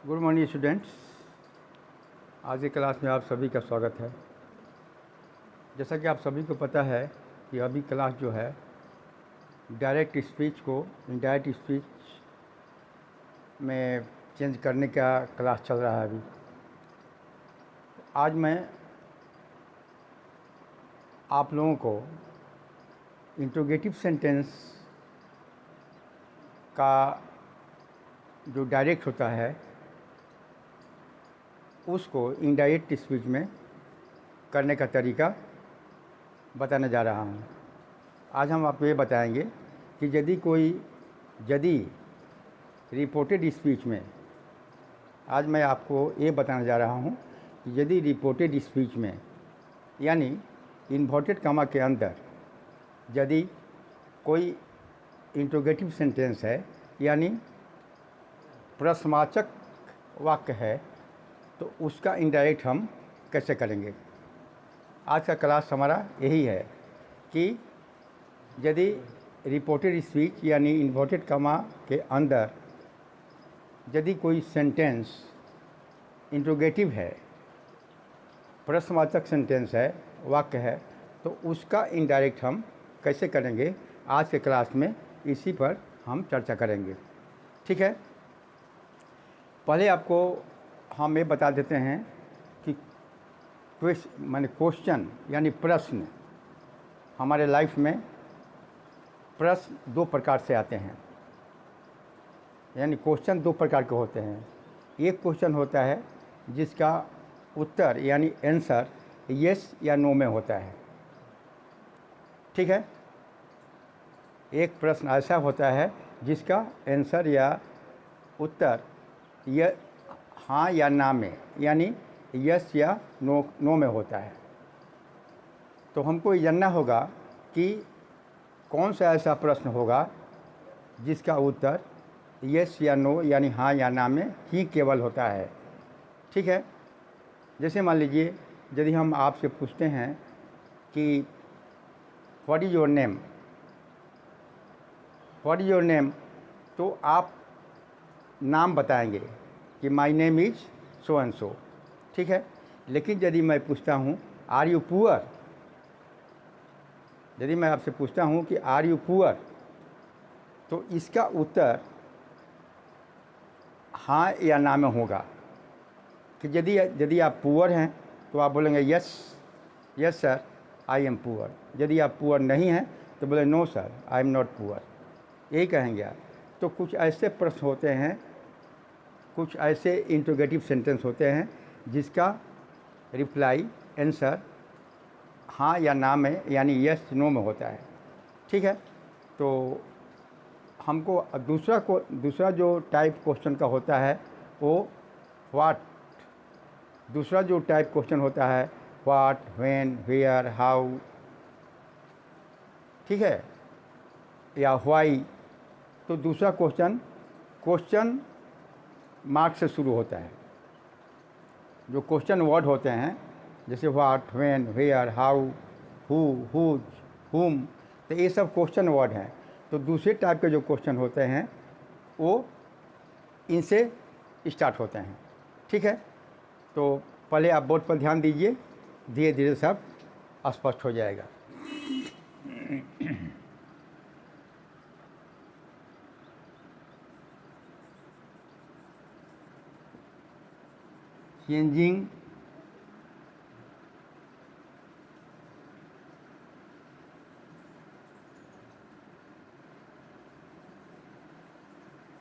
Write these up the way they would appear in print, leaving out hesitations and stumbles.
Good morning students. आज की class में आप सभी का स्वागत है। जैसा कि आप सभी को पता है कि अभी क्लास जो है डायरेक्ट स्पीच को इनडायरेक्ट स्पीच में चेंज करने का क्लास चल रहा है। अभी आज मैं आप लोगों को इंट्रोगेटिव सेंटेंस का जो डायरेक्ट होता है उसको इनडायरेक्ट स्पीच में करने का तरीका बताने जा रहा हूँ। आज हम आपको ये बताएंगे कि यदि रिपोर्टेड स्पीच में, आज मैं आपको ये बताने जा रहा हूँ कि यदि रिपोर्टेड स्पीच में यानी इन्वर्टेड कॉमा के अंदर यदि कोई इंट्रोगेटिव सेंटेंस है यानी प्रश्नवाचक वाक्य है तो उसका इनडायरेक्ट हम कैसे करेंगे। आज का क्लास हमारा यही है कि यदि रिपोर्टेड स्पीच यानी इन्वर्टेड कॉमा के अंदर यदि कोई सेंटेंस इंट्रोगेटिव है, प्रश्नवाचक सेंटेंस है, वाक्य है, तो उसका इनडायरेक्ट हम कैसे करेंगे, आज के क्लास में इसी पर हम चर्चा करेंगे। ठीक है, पहले आपको हम ये बता देते हैं कि क्वेश्चन यानी प्रश्न, हमारे लाइफ में प्रश्न दो प्रकार से आते हैं, यानी क्वेश्चन दो प्रकार के होते हैं। एक क्वेश्चन होता है जिसका उत्तर यानी आंसर यस या नो में होता है। ठीक है, एक प्रश्न ऐसा होता है जिसका आंसर या उत्तर हाँ या ना में यानी यस या नो में होता है। तो हमको ये जानना होगा कि कौन सा ऐसा प्रश्न होगा जिसका उत्तर यस या नो यानी हाँ या ना में ही केवल होता है। ठीक है, जैसे मान लीजिए यदि हम आपसे पूछते हैं कि what is your name, what is your name, तो आप नाम बताएंगे कि my name is so and so. ठीक है, लेकिन यदि मैं पूछता हूँ आर यू पुअर, यदि मैं आपसे पूछता हूँ कि आर यू पुअर, तो इसका उत्तर हाँ या ना में होगा। कि यदि आप पुअर हैं तो आप बोलेंगे yes sir I am poor. यदि आप पुअर नहीं हैं तो बोले no sir I am not poor, यही कहेंगे आप। तो कुछ ऐसे प्रश्न होते हैं, कुछ ऐसे इंट्रोगेटिव सेंटेंस होते हैं जिसका रिप्लाई आंसर हाँ या ना में यानी यस नो में होता है। ठीक है, तो हमको दूसरा जो टाइप क्वेश्चन का होता है वो व्हाट, दूसरा जो टाइप क्वेश्चन होता है व्हाट, व्हेन, वेयर, हाउ, ठीक है, या व्हाई। तो दूसरा क्वेश्चन मार्क से शुरू होता है। जो क्वेश्चन वर्ड होते हैं जैसे what, when, where, how, who, whose, whom, तो ये सब क्वेश्चन वर्ड हैं। तो दूसरे टाइप के जो क्वेश्चन होते हैं वो इनसे स्टार्ट होते हैं। ठीक है, तो पहले आप बोर्ड पर ध्यान दीजिए, धीरे धीरे सब स्पष्ट हो जाएगा। Changing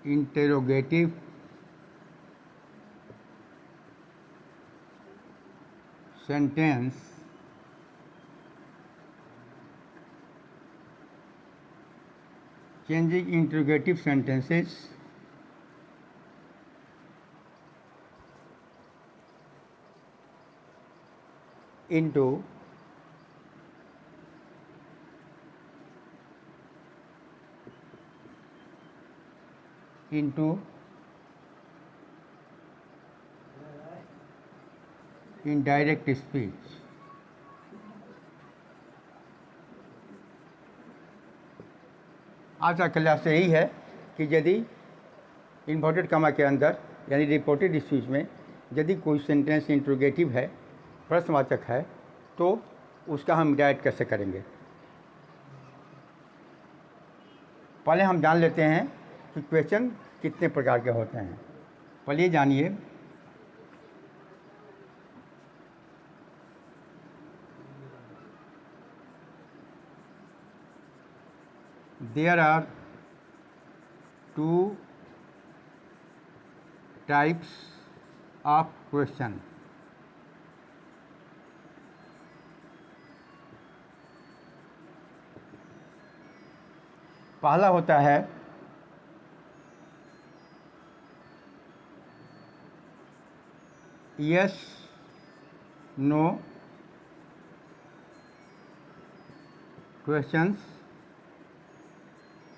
interrogative sentence changing interrogative sentences into indirect speech। आज का क्लास यही है कि यदि इन्वर्टेड कॉमा के अंदर यानी रिपोर्टेड स्पीच में यदि कोई सेंटेंस इंट्रोगेटिव है, प्रश्नवाचक है, तो उसका हम इनडायरेक्ट कैसे करेंगे। पहले हम जान लेते हैं कि क्वेश्चन कितने प्रकार के होते हैं। पहले ये जानिए there are 2 types of question. पहला होता है यस नो क्वेश्चंस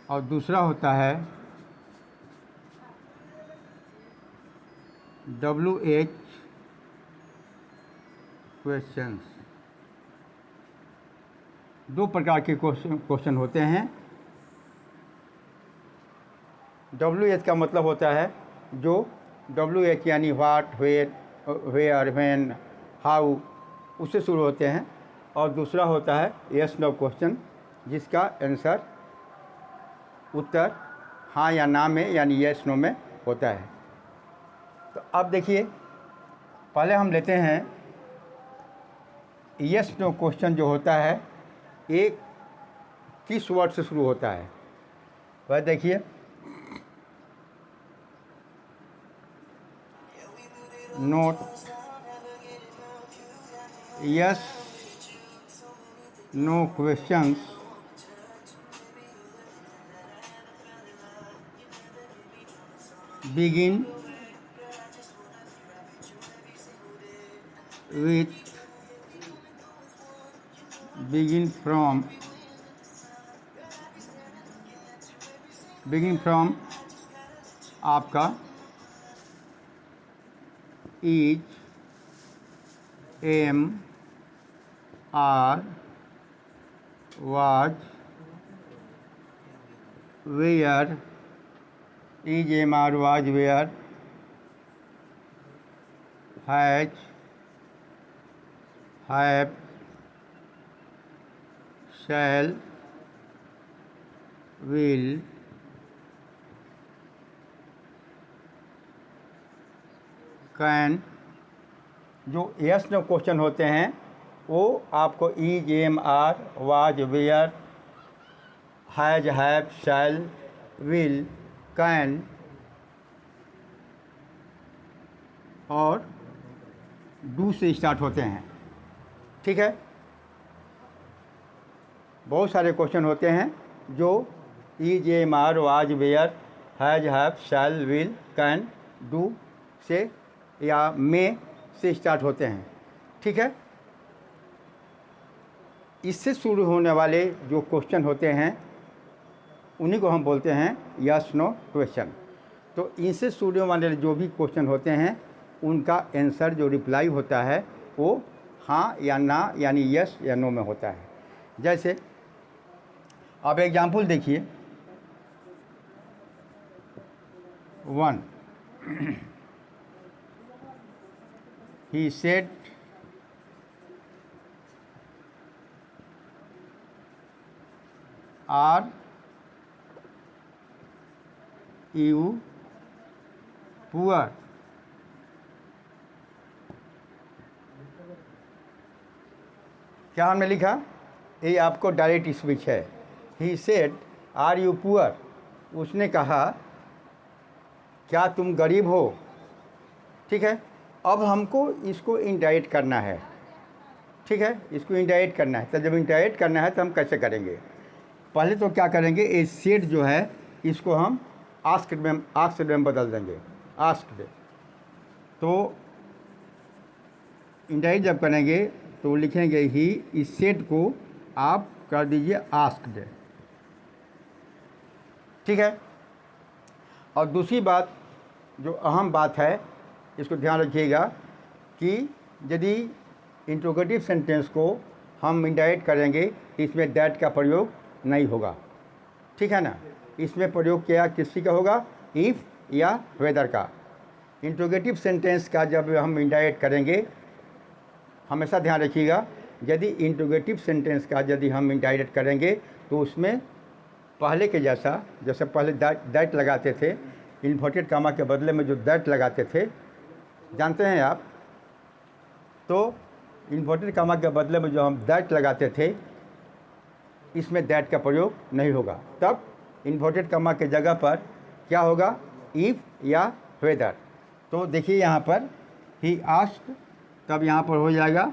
और दूसरा होता है WH क्वेश्चंस। दो प्रकार के क्वेश्चन होते हैं। WH का मतलब होता है जो WH यानी व्हाट, वेयर, व्हेन, हाउ, उससे शुरू होते हैं, और दूसरा होता है यस नो क्वेश्चन जिसका आंसर उत्तर हाँ या ना में यानी यस नो में होता है। तो अब देखिए, पहले हम लेते हैं यस नो क्वेश्चन जो होता है एक किस वर्ड से शुरू होता है। वह देखिए, note yes no questions begin from आपका is, am, are, was, were, is, am, are, was, were, has, have, shall, will, can. जो यस नो क्वेश्चन होते हैं वो आपको is, am, are, was, were, has, have, shall, will, can और do से start होते हैं। ठीक है, बहुत सारे क्वेश्चन होते हैं जो is, am, are, was, were, has, have, shall, will, can, do से या मे से स्टार्ट होते हैं। ठीक है, इससे शुरू होने वाले जो क्वेश्चन होते हैं उन्हीं को हम बोलते हैं यस नो क्वेश्चन। तो इनसे शुरू होने वाले जो भी क्वेश्चन होते हैं उनका आंसर जो रिप्लाई होता है वो हाँ या ना यानी यस या नो में होता है। जैसे अब एग्जाम्पल देखिए, 1 he said are you poor। क्या हमने लिखा, ये आपको डायरेक्ट स्पीच है। He said are you poor, उसने कहा क्या तुम गरीब हो। ठीक है, अब हमको इसको इनडायरेक्ट करना है। ठीक है, इसको इनडायरेक्ट करना है। तो जब इनडायरेक्ट करना है तो हम कैसे करेंगे, पहले तो क्या करेंगे, ये सेड जो है इसको हम आस्क्ड में बदल देंगे, आस्क्ड। तो इनडायरेक्ट जब करेंगे तो लिखेंगे ही, इस सेड को आप कर दीजिए आस्क्ड। ठीक है, और दूसरी बात जो अहम बात है इसको ध्यान रखिएगा कि यदि इंट्रोगेटिव सेंटेंस को हम इनडायरेक्ट करेंगे तो इसमें दैट का प्रयोग नहीं होगा। ठीक है ना, इसमें प्रयोग क्या किसी का होगा, इफ़ या वेदर का। इंट्रोगेटिव सेंटेंस का जब हम इंडायरेक्ट करेंगे, हमेशा ध्यान रखिएगा, यदि इंट्रोगेटिव सेंटेंस का यदि हम इंडायरेक्ट करेंगे तो उसमें पहले के जैसा, जैसे पहले दैट लगाते थे, इन्वर्टेड कामा के बदले में जो दैट लगाते थे, जानते हैं आप, तो इन्वर्टेड कामा के बदले में जो हम दैट लगाते थे, इसमें दैट का प्रयोग नहीं होगा। तब इन्वर्टेड कामा के जगह पर क्या होगा, इफ़ या वेदर। तो देखिए यहाँ पर ही आस्क्ड, तब यहाँ पर हो जाएगा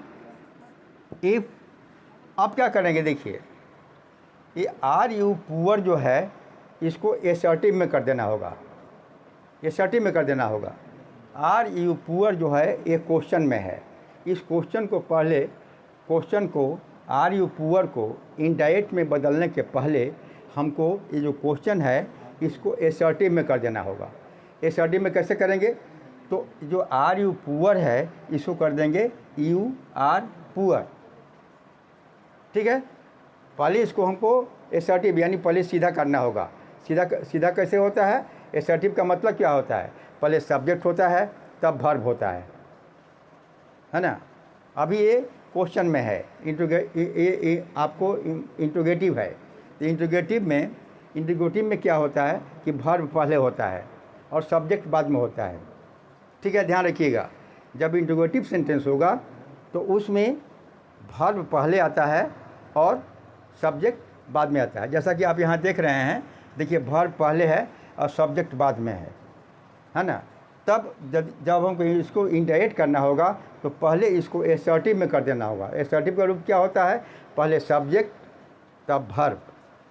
इफ़। अब क्या करेंगे, देखिए ये आर यू पुअर जो है, इसको एसर्टिव में कर देना होगा, एसर्टिव में कर देना होगा। आर यू पुअर जो है ये क्वेश्चन में है, इस क्वेश्चन को पहले, क्वेश्चन को आर यू पुअर को इनडायरेक्ट में बदलने के पहले हमको ये जो क्वेश्चन है इसको एसर्टिव में कर देना होगा। एसर्टिव में कैसे करेंगे, तो जो आर यू पुअर है इसको कर देंगे यू आर पुअर, ठीक है। पहले इसको हमको एसर्टिव यानी पहले सीधा करना होगा। सीधा कैसे होता है, एसर्टिव का मतलब क्या होता है, पहले सब्जेक्ट होता है तब वर्ब होता है ना। अभी ये क्वेश्चन में है, ये आपको इंट्रोगेटिव है, तो इंट्रोगेटिव में क्या होता है कि वर्ब पहले होता है और सब्जेक्ट बाद में होता है, ठीक है, ध्यान रखिएगा। जब इंट्रोगेटिव सेंटेंस होगा तो उसमें वर्ब पहले आता है और सब्जेक्ट बाद में आता है। जैसा कि आप यहाँ देख रहे हैं, देखिए वर्ब पहले है और सब्जेक्ट बाद में है ना। तब जब हमको इसको इंडायरेक्ट करना होगा तो पहले इसको एसर्टिव में कर देना होगा। एसर्टिव का रूप क्या होता है, पहले सब्जेक्ट तब वर्ब,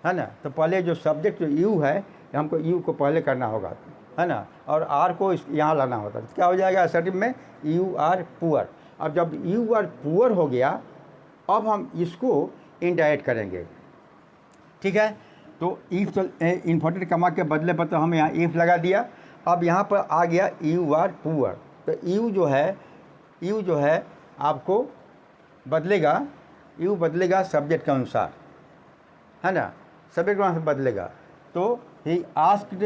है ना। तो पहले जो सब्जेक्ट जो यू है, हमको यू को पहले करना होगा, है ना, और आर को यहाँ लाना होता है। क्या हो जाएगा एसर्टिव में, यू आर पुअर। अब जब यू आर पुअर हो गया, अब हम इसको इंडायरेक्ट करेंगे, ठीक है। तो इफ इन्वर्टेड कमा के बदले पर तो हम यहाँ इफ लगा दिया। अब यहाँ पर आ गया यू आर पुअर, तो यू जो है आपको बदलेगा, यू बदलेगा सब्जेक्ट के अनुसार, है ना, सब्जेक्ट के अनुसार बदलेगा। तो ही आस्क्ड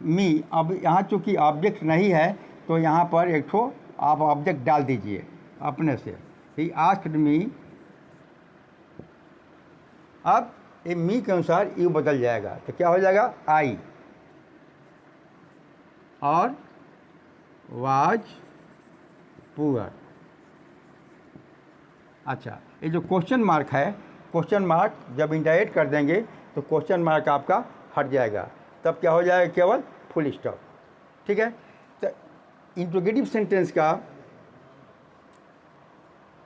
मी। अब यहाँ चूँकि ऑब्जेक्ट नहीं है तो यहाँ पर एक ठो आप ऑब्जेक्ट डाल दीजिए अपने से, ही आस्क्ड मी। अब ये मी के अनुसार यू बदल जाएगा, तो क्या हो जाएगा, आई, और वाज पुअर। अच्छा, ये जो क्वेश्चन मार्क है, क्वेश्चन मार्क जब इंडायरेक्ट कर देंगे तो क्वेश्चन मार्क आपका हट जाएगा, तब क्या हो जाएगा, केवल फुल स्टॉप, ठीक है। तो इंट्रोगेटिव सेंटेंस का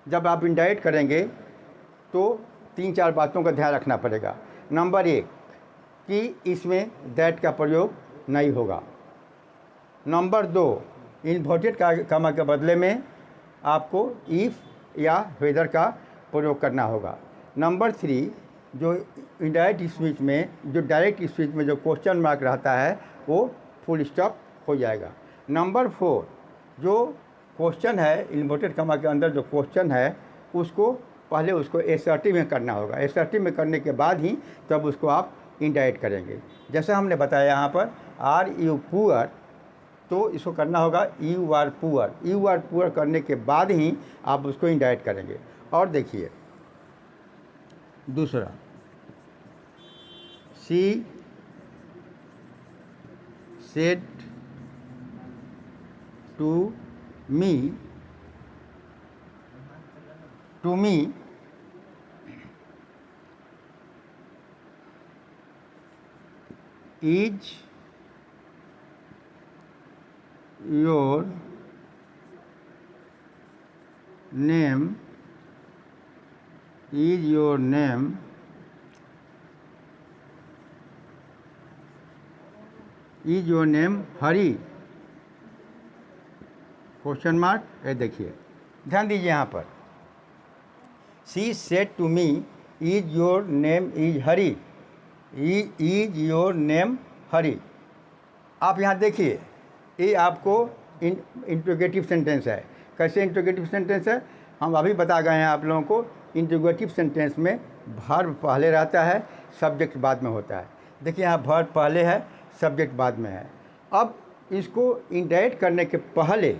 जब आप इंडायरेक्ट करेंगे तो 3-4 बातों का ध्यान रखना पड़ेगा। नंबर 1 कि इसमें दैट का प्रयोग नहीं होगा। नंबर 2, इन्वर्टेड कामा के बदले में आपको इफ़ या वेदर का प्रयोग करना होगा। नंबर 3, जो इनडायरेक्ट स्पीच में, जो डायरेक्ट स्पीच में जो क्वेश्चन मार्क रहता है वो फुल स्टॉप हो जाएगा। नंबर 4, जो क्वेश्चन है, इन्वर्टेड कामा के अंदर जो क्वेश्चन है उसको पहले उसको एसर्टिव में करना होगा। एसर्टिव में करने के बाद ही तब उसको आप इंडायरेक्ट करेंगे। जैसा हमने बताया यहाँ पर आर यू पुअर, तो इसको करना होगा you are poor. You are poor करने के बाद ही आप उसको इंडायरेक्ट करेंगे। और देखिए दूसरा, she said to me is your name Hari, question mark. ये देखिए, ध्यान दीजिए यहाँ पर, she said to me is your name is Hari, is your name Hari. आप यहाँ देखिए, ये आपको इंट्रोगेटिव सेंटेंस है। कैसे इंट्रोगेटिव सेंटेंस है, हम अभी बता गए हैं आप लोगों को। इंट्रोगेटिव सेंटेंस में वर्ब पहले रहता है, सब्जेक्ट बाद में होता है। देखिए यहाँ वर्ब पहले है, सब्जेक्ट बाद में है। अब इसको इंडायरेक्ट करने के पहले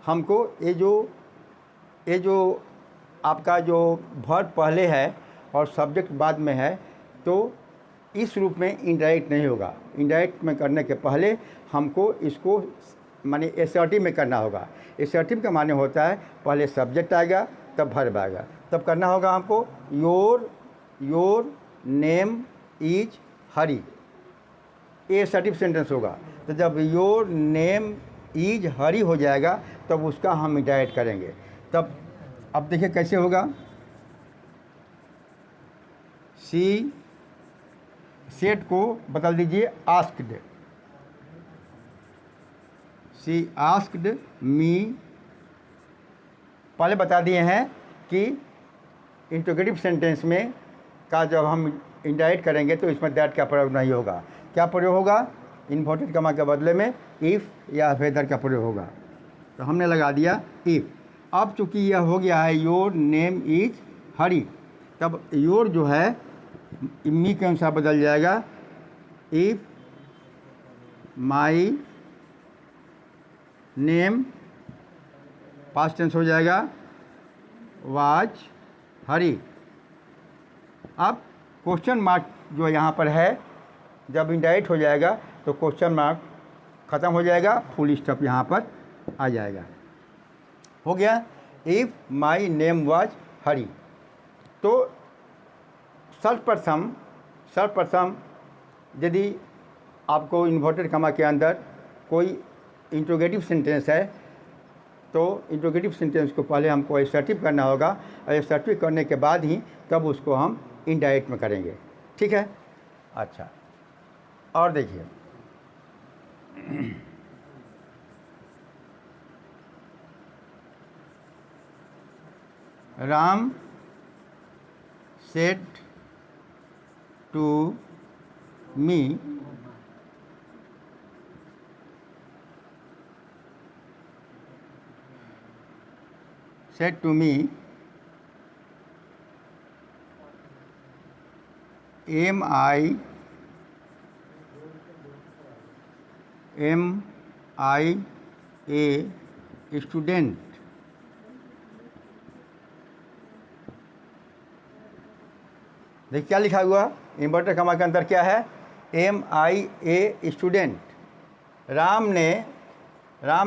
हमको ये जो आपका जो वर्ब पहले है और सब्जेक्ट बाद में है, तो इस रूप में इंडायरेक्ट नहीं होगा। इंडायरेक्ट में करने के पहले हमको इसको माने एसर्टिव में करना होगा। एसर्टिव का माने होता है पहले सब्जेक्ट आएगा तब वर्ब आएगा। तब करना होगा हमको योर नेम इज हरी, ये एसर्टिव सेंटेंस होगा। तो जब योर नेम इज हरी हो जाएगा तब उसका हम इंडायरेक्ट करेंगे। तब अब देखिए कैसे होगा। सी सेड को बदल दीजिए आस्क्ड। सी आस्क्ड मी, पहले बता दिए हैं कि इंट्रोगेटिव सेंटेंस में का जब हम इंडायरेक्ट करेंगे तो इसमें दैट का प्रयोग नहीं होगा। क्या प्रयोग होगा? इन्वर्टेड कमा के बदले में इफ़ या वेदर का प्रयोग होगा। तो हमने लगा दिया इफ़। अब चूँकि यह हो गया है योर नेम इज हरी, तब योर जो है मी के अनुसार बदल जाएगा। If my name, past tense हो जाएगा वाज हरी। अब क्वेश्चन मार्क जो यहाँ पर है, जब इंडायरेक्ट हो जाएगा तो क्वेश्चन मार्क ख़त्म हो जाएगा, फुल स्टॉप यहाँ पर आ जाएगा। हो गया इफ़ माई नेम वाज हरी। तो सर्वप्रथम यदि आपको इन्वर्टेड कमा के अंदर कोई इंट्रोगेटिव सेंटेंस है तो इंट्रोगेटिव सेंटेंस को पहले हमको एसर्टिव करना होगा, और एसर्टिव करने के बाद ही तब उसको हम इनडायरेक्ट में करेंगे। ठीक है। अच्छा, और देखिए Ram said to me am I a student? देखिए क्या लिखा हुआ इन्वर्टेड कमा के अंदर क्या है? Am I a student. Ram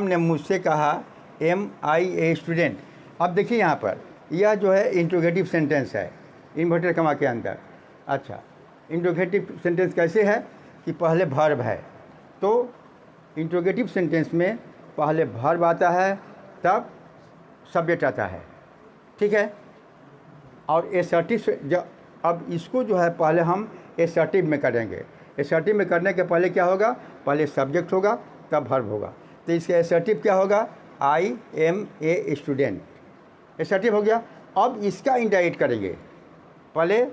ने मुझसे कहा एम आई ए स्टूडेंट। अब देखिए यहाँ पर यह जो है इंट्रोगेटिव सेंटेंस है इन्वर्टेड कमा के अंदर। अच्छा, इंट्रोगेटिव सेंटेंस कैसे है कि पहले वर्ब है, तो इंट्रोगेटिव सेंटेंस में पहले वर्ब आता है तब सब्जेक्ट आता है। ठीक है। और एसर्टिव अब इसको जो है पहले हम एसर्टिव में करेंगे। एसर्टिव में करने के पहले क्या होगा? पहले सब्जेक्ट होगा तब वर्ब होगा। तो इसका एसर्टिव क्या होगा? I am a student. Assertive हो गया। अब इसका इंडायरेक्ट करेंगे। पहले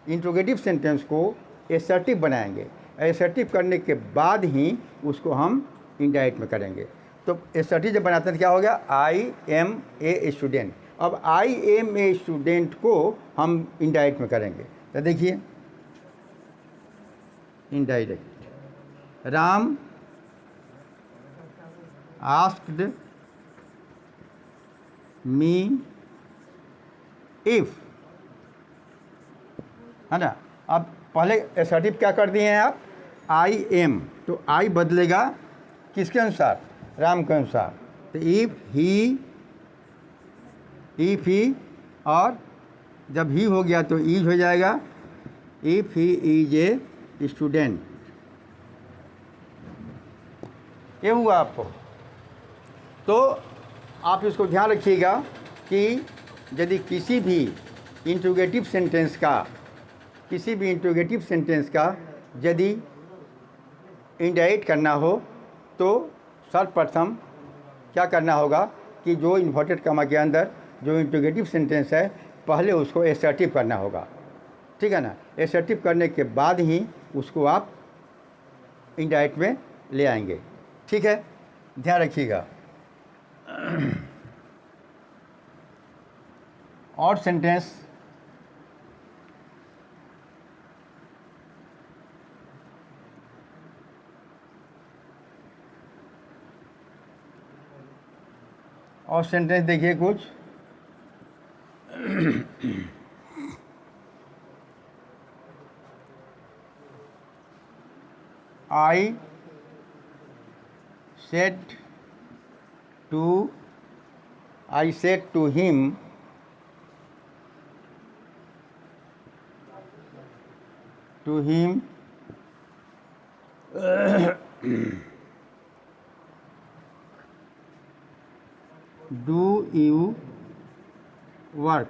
इंट्रोगेटिव सेंटेंस को एसर्टिव बनाएंगे, एसर्टिव करने के बाद ही उसको हम इंडायरेक्ट में करेंगे। तो एसर्टिव जब बनाते हैं तो क्या हो गया? I am a student. अब आई एम ए स्टूडेंट को हम इनडायरेक्ट में करेंगे। तो देखिए indirect, Ram asked me if, है ना। अब पहले एसर्टिव क्या कर दिए हैं आप? आई एम, तो आई बदलेगा किसके अनुसार? राम के अनुसार। तो इफ़ ही, और जब ही हो गया तो इज हो जाएगा। If he is a student, ये हुआ आपको। तो आप इसको ध्यान रखिएगा कि यदि किसी भी इंट्रोगेटिव सेंटेंस का यदि इंडायरेक्ट करना हो तो सर्वप्रथम क्या करना होगा कि जो इन्वर्टेड कमा के अंदर जो इंट्रोगेटिव सेंटेंस है पहले उसको एसर्टिव करना होगा। ठीक है ना। एसर्टिव करने के बाद ही उसको आप इंडायरेक्ट में ले आएंगे। ठीक है, ध्यान रखिएगा। और सेंटेंस और सेंटेंस देखिए कुछ, I said to I said to him, do you work?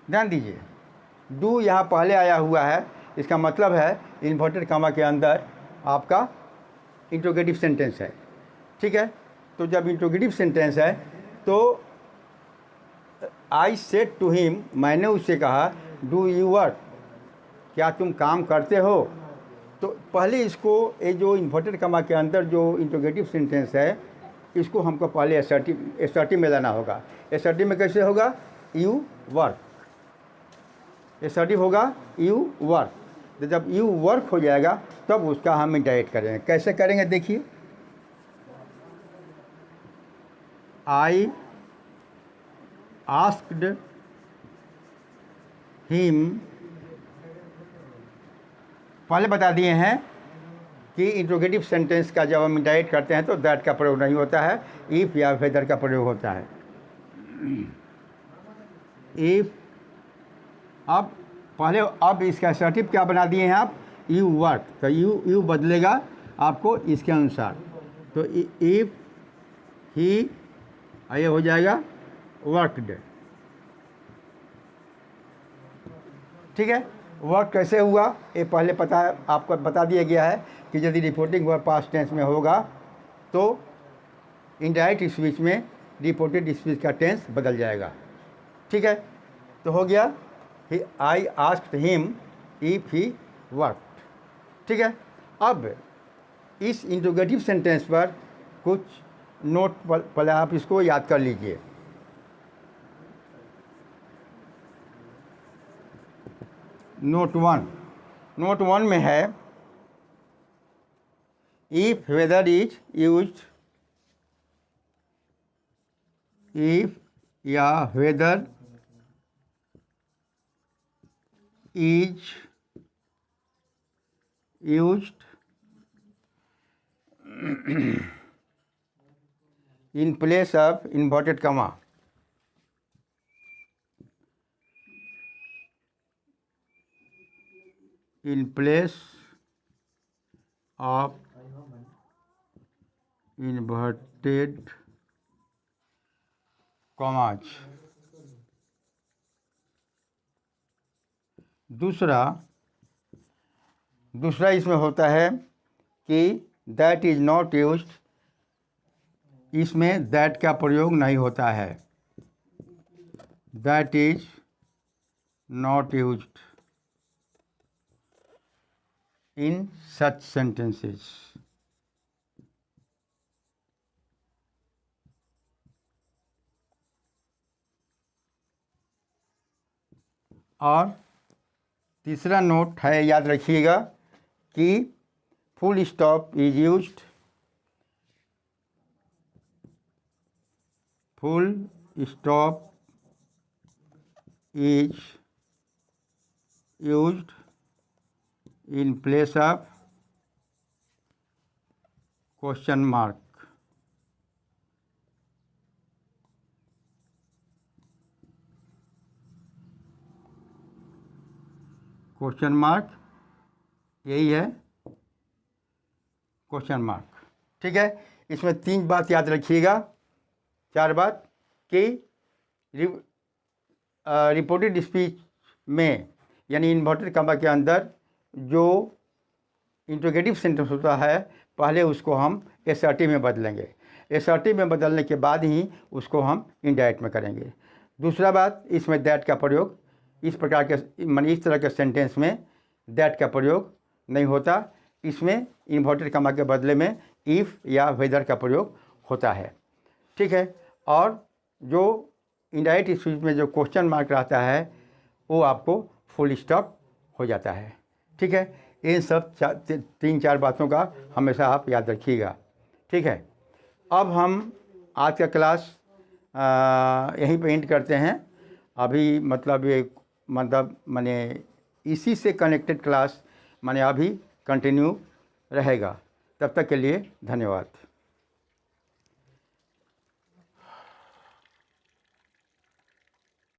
ध्यान दीजिए, डू यहाँ पहले आया हुआ है, इसका मतलब है इन्वर्टेड कॉमा के अंदर आपका इंट्रोगेटिव सेंटेंस है। ठीक है, तो जब इंट्रोगेटिव सेंटेंस है तो आई सेड टू हिम, मैंने उससे कहा, डू यू वर्क, क्या तुम काम करते हो। तो पहले इसको, ये जो इन्वर्टेड कॉमा के अंदर जो इंट्रोगेटिव सेंटेंस है, इसको हमको पहले एसर्टिव में लाना होगा। एसर्टिव में कैसे होगा, यू वर्क, एसर्टिव होगा यू वर्क। तो जब यू वर्क हो जाएगा तब उसका हम इंडायरेक्ट करेंगे। कैसे करेंगे देखिए, आई आस्क्ड हिम, पहले बता दिए हैं कि इंट्रोगेटिव सेंटेंस का जब हम इंडायरेक्ट करते हैं तो दैट का प्रयोग नहीं होता है, इफ़ या वेदर का प्रयोग होता है। इफ़, अब इसका असर्टिव क्या बना दिए हैं आप, यू वर्क, तो यू बदलेगा आपको इसके अनुसार। तो इफ़ ही, ये हो जाएगा वर्कड। ठीक है, वर्क कैसे हुआ ये पहले आपको बता दिया गया है कि यदि रिपोर्टिंग वर्ब पास्ट टेंस में होगा तो इनडायरेक्ट स्पीच में रिपोर्टेड स्पीच का टेंस बदल जाएगा। ठीक है, तो हो गया I asked him if he worked. ठीक है, अब इस इंट्रोगेटिव सेंटेंस पर कुछ नोट पहले आप इसको याद कर लीजिए। नोट वन में है, if whether is used, if या whether is used in place of inverted comma, in place of inverted commas। दूसरा इसमें होता है कि दैट इज नॉट यूज्ड, इसमें दैट का प्रयोग नहीं होता है, that is not used in such sentences. और तीसरा नोट है, याद रखिएगा कि full stop is used, full stop is used in place of question mark। Question mark यही है, क्वेश्चन मार्क। ठीक है, इसमें 3 बात याद रखिएगा, 4 बात कि रिपोर्टेड स्पीच में यानी इन्वर्टेड कॉमा के अंदर जो इंट्रोगेटिव सेंटेंस होता है पहले उसको हम एसर्टिव में बदलेंगे, एसर्टिव में बदलने के बाद ही उसको हम इनडायरेक्ट में करेंगे। दूसरा बात, इसमें दैट का प्रयोग इस प्रकार के माने इस तरह के सेंटेंस में दैट का प्रयोग नहीं होता, इसमें इन्वर्टेड कॉमा के बदले में इफ़ या वेदर का प्रयोग होता है। ठीक है, और जो इनडायरेक्ट स्पीच में जो क्वेश्चन मार्क रहता है वो आपको फुल स्टॉप हो जाता है। ठीक है, इन सब 3-4 बातों का हमेशा आप याद रखिएगा। ठीक है, अब हम आज का क्लास यहीं पे एंड करते हैं। अभी मतलब ये मतलब माने इसी से कनेक्टेड क्लास माने अभी कंटिन्यू रहेगा। तब तक के लिए धन्यवाद।